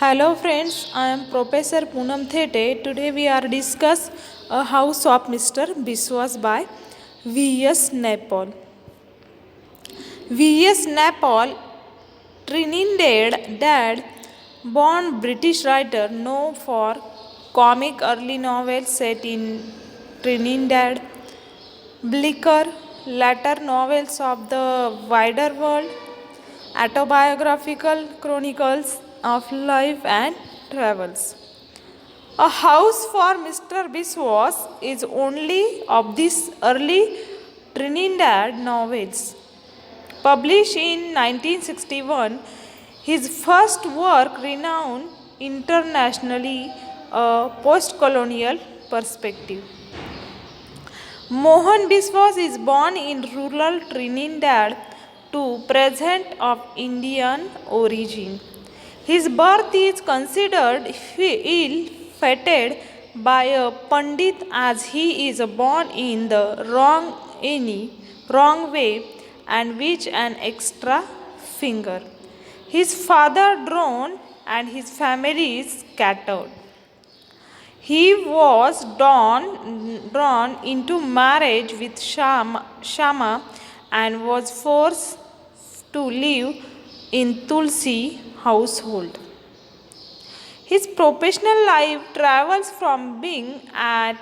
Hello friends, I am Professor Poonam Thete. Today we are discuss A House of Mr. Biswas by V.S. Naipaul. V.S. Naipaul, Trinidad dad, born British writer known for comic early novels set in Trinidad, bleaker later novels of the wider world, autobiographical chronicles of life and travels. A House for Mr. Biswas is only of these early Trinidad novels. Published in 1961, his first work renowned internationally a post-colonial perspective. Mohan Biswas is born in rural Trinidad to parents of Indian origin. His birth is considered ill-fated by a Pandit as he is born in the wrong way and with an extra finger. His father drowned and his family is scattered. He was drawn into marriage with Shama and was forced to live in Tulsi household. His professional life travels from being at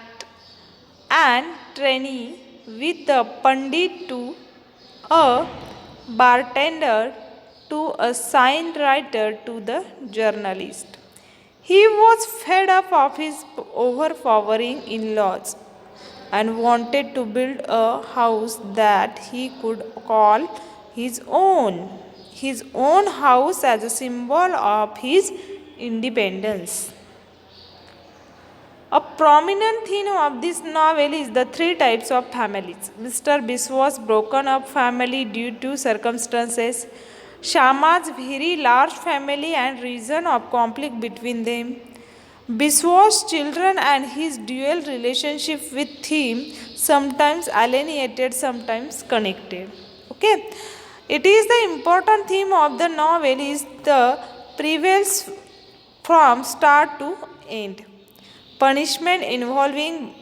an trainee with the Pandit to a bartender to a sign writer to the journalist. He was fed up of his overpowering in laws and wanted to build a house that he could call his own house as a symbol of his independence. A prominent theme of this novel is the three types of families. Mr. Biswas' broken up family due to circumstances, Shama's very large family and reason of conflict between them, Biswas' children and his dual relationship with him, sometimes alienated, sometimes connected. Okay, it is the important theme of the novel is the prevails from start to end. Punishment involving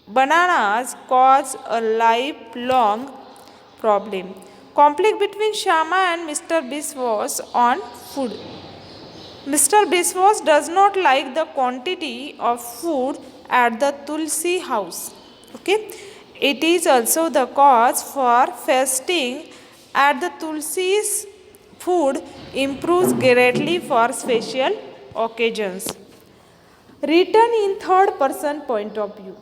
bananas cause a lifelong problem. Conflict between Shama and Mr. Biswas on food. Mr. Biswas does not like the quantity of food at the Tulsi house. Okay, it is also the cause for fasting at the Tulsi's food improves greatly for special occasions. Written in third person point of view.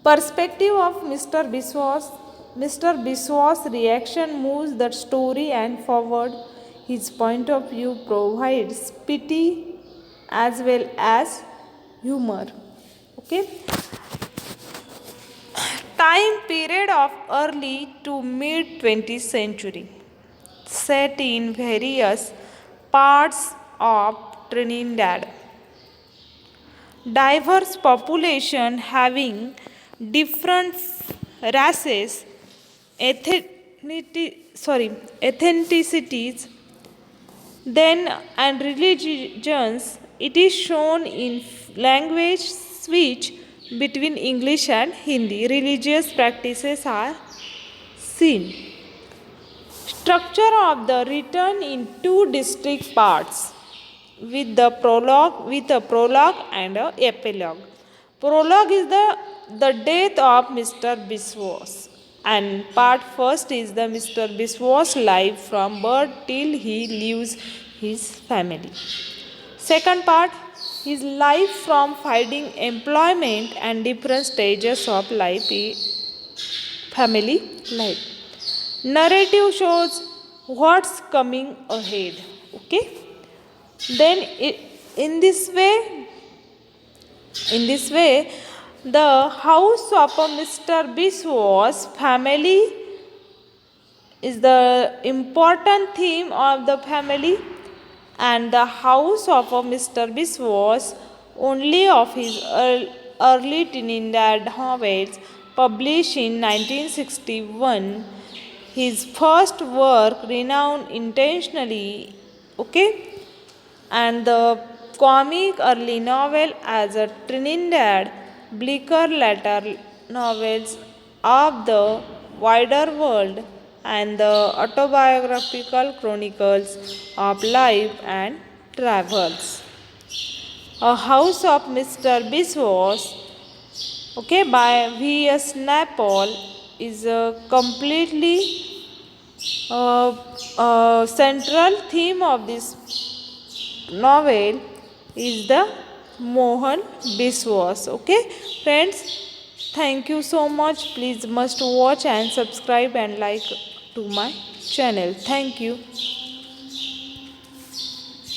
Perspective of Mr. Biswas. Mr. Biswas' reaction moves the story and forward. His point of view provides pity as well as humor. Okay. Time period of early to mid 20th century. Set in various parts of Trinidad. Diverse population having different races, ethnicities, then and religions. It is shown in language switch between English and Hindi. Religious practices are seen. Structure of the written in two distinct parts with a prologue and a epilogue. Prologue is the death of Mr. Biswas and part first is the Mr. Biswas life from birth till he leaves his family. Second part, his life from finding employment and different stages of life, family life. Narrative shows what's coming ahead. Okay. Then in this way, the house of a Mr. Biswas family is the important theme of the family, and the house of a Mr. Biswas only of his early Trinidad novels published in 1961. His first work, renowned internationally Okay, and the comic early novel as a Trinidad bleaker later novels of the wider world and the autobiographical chronicles of life and travels. A House of Mr. Biswas, okay, by V.S. Naipaul is a completely central theme of this novel is the Mohan Biswas. Okay, friends, thank you so much. Please must watch and subscribe and like to my channel. Thank you.